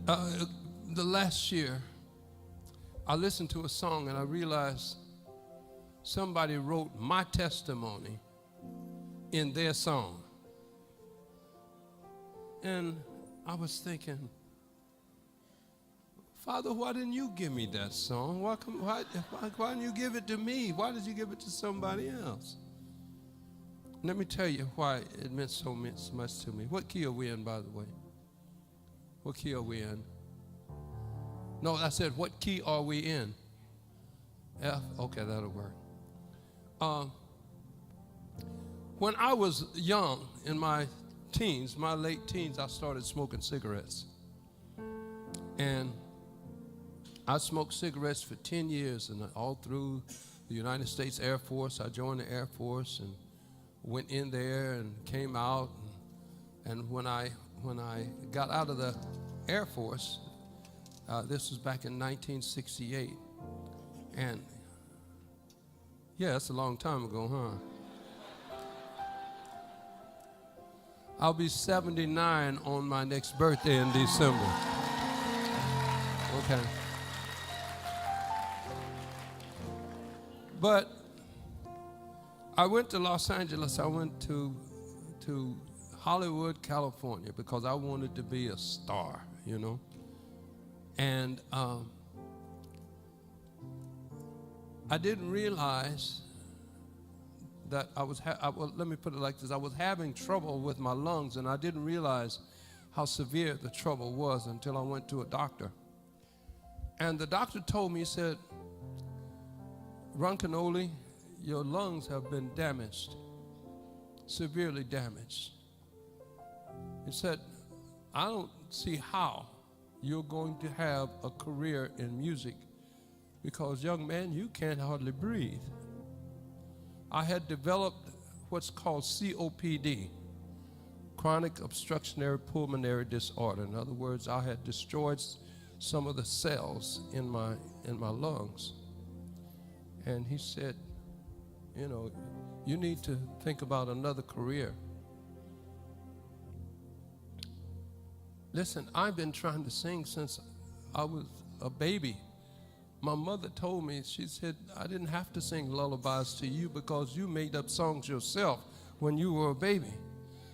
Uh, the last year, I listened to a song and I realized somebody wrote my testimony in their song. And I was thinking, Father, why didn't you give me that song? Why didn't you give it to me? Why did you give it to somebody else? Let me tell you why it meant so much to me. What key are we in, by the way? What key are we in? No, I said, what key are we in? F? Okay, that'll work. When I was young, in my teens, my late teens, I started smoking cigarettes. And I smoked cigarettes for 10 years, and all through the United States Air Force. I joined the Air Force and went in there and came out. And when I got out of the Air Force, this was back in 1968. And yeah, that's a long time ago, huh? I'll be 79 on my next birthday in December. Okay. But I went to Los Angeles. I went to Hollywood, California, because I wanted to be a star, you know. And I didn't realize that let me put it like this. I was having trouble with my lungs, and I didn't realize how severe the trouble was until I went to a doctor. And the doctor told me, he said, Ron Kenoly, your lungs have been damaged, severely damaged. He said, I don't see how you're going to have a career in music because, young man, you can't hardly breathe. I had developed what's called COPD, chronic obstructive pulmonary disorder. In other words, I had destroyed some of the cells in my lungs. And he said, you know, you need to think about another career. Listen, I've been trying to sing since I was a baby. My mother told me, she said, I didn't have to sing lullabies to you because you made up songs yourself when you were a baby.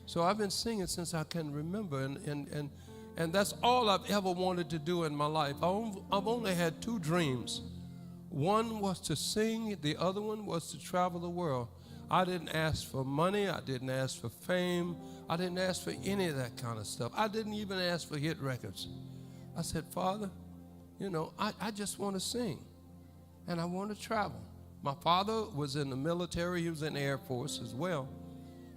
So I've been singing since I can remember, and that's all I've ever wanted to do in my life. I've only had two dreams. One was to sing, the other one was to travel the world. I didn't ask for money, I didn't ask for fame, I didn't ask for any of that kind of stuff. I didn't even ask for hit records. I said, Father, you know, I just want to sing, and I want to travel. My father was in the military, he was in the Air Force as well,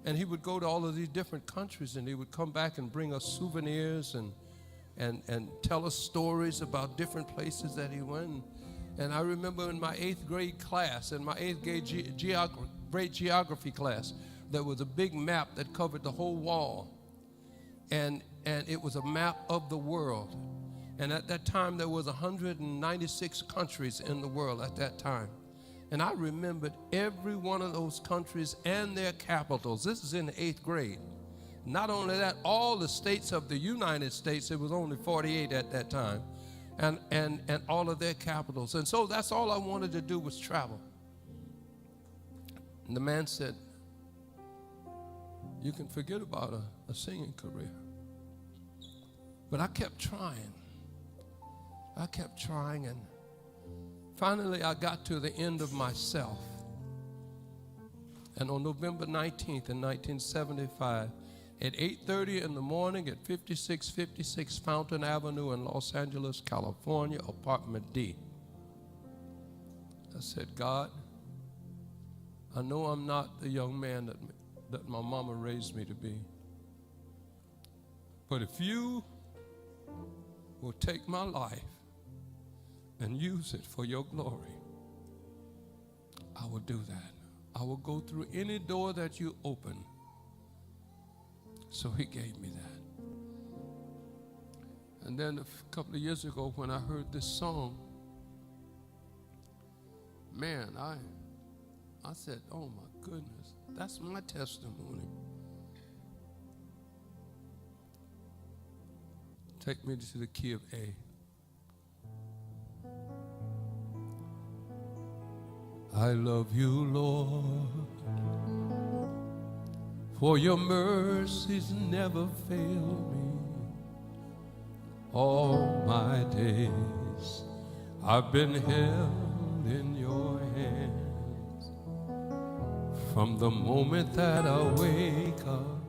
and he would go to all of these different countries, and he would come back and bring us souvenirs and tell us stories about different places that he went. And I remember in my 8th grade class, in my 8th grade geography class, there was a big map that covered the whole wall. And it was a map of the world. And at that time, there was 196 countries in the world at that time. And I remembered every one of those countries and their capitals. This is in the 8th grade. Not only that, all the states of the United States, it was only 48 at that time. And all of their capitals. And so that's all I wanted to do was travel. And the man said, you can forget about a singing career. But I kept trying. And finally I got to the end of myself. And on November 19th in 1975, at 8:30 in the morning at 5656 Fountain Avenue in Los Angeles, California, apartment D. I said, God, I know I'm not the young man that my mama raised me to be. But if you will take my life and use it for your glory, I will do that. I will go through any door that you open. So he gave me that. And then a couple of years ago when I heard this song, man, I said, oh my goodness, that's my testimony. Take me to the key of A. I love you, Lord, for your mercies never fail me. All my days I've been held in your hands. From the moment that I wake up